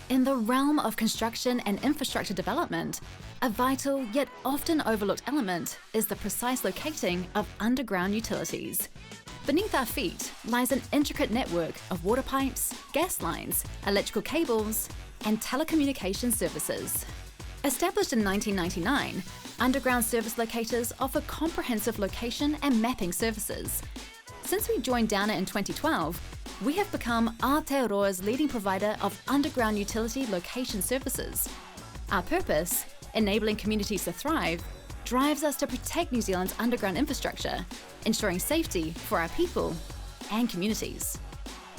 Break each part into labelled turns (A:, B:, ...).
A: In the realm of construction and infrastructure development, a vital yet often overlooked element is the precise locating of underground utilities. Beneath our feet lies an intricate network of water pipes, gas lines, electrical cables, and telecommunication services. Established in 1999, Underground Service Locators offer comprehensive location and mapping services. Since we joined Downer in 2012, we have become Aotearoa's leading provider of underground utility location services. Our purpose, enabling communities to thrive, drives us to protect New Zealand's underground infrastructure, ensuring safety for our people and communities.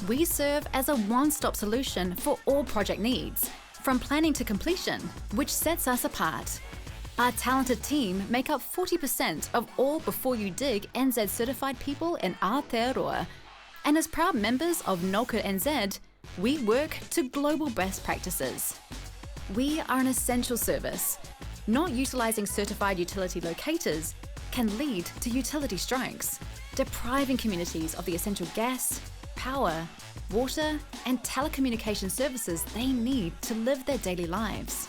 A: We serve as a one-stop solution for all project needs, from planning to completion, which sets us apart. Our talented team make up 40% of all Before You Dig NZ certified people in Aotearoa. And as proud members of NOCA NZ, we work to global best practices. We are an essential service. Not utilising certified utility locators can lead to utility strikes, depriving communities of the essential gas, power, water, and telecommunication services they need to live their daily lives.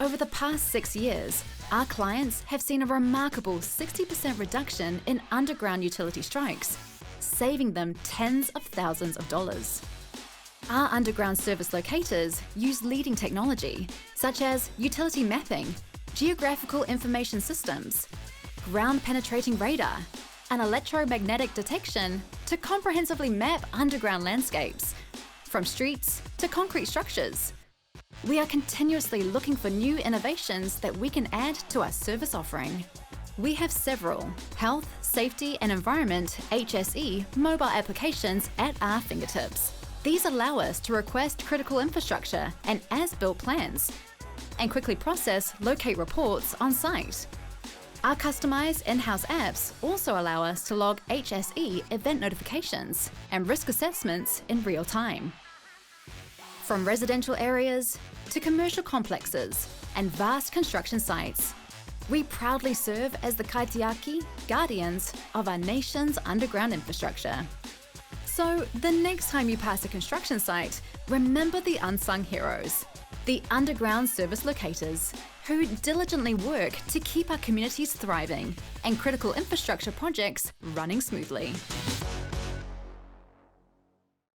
A: Over the past 6 years, our clients have seen a remarkable 60% reduction in underground utility strikes, saving them tens of thousands of dollars. Our underground service locators use leading technology, such as utility mapping, geographical information systems, ground-penetrating radar, and electromagnetic detection to comprehensively map underground landscapes, from streets to concrete structures. We are continuously looking for new innovations that we can add to our service offering. We have several health, safety and environment HSE mobile applications at our fingertips. These allow us to request critical infrastructure and as-built plans, and quickly process locate reports on site. Our customised in-house apps also allow us to log HSE event notifications and risk assessments in real time. From residential areas to commercial complexes and vast construction sites, we proudly serve as the kaitiaki guardians of our nation's underground infrastructure. So the next time you pass a construction site, remember the unsung heroes, the Underground Service Locators, who diligently work to keep our communities thriving and critical infrastructure projects running smoothly.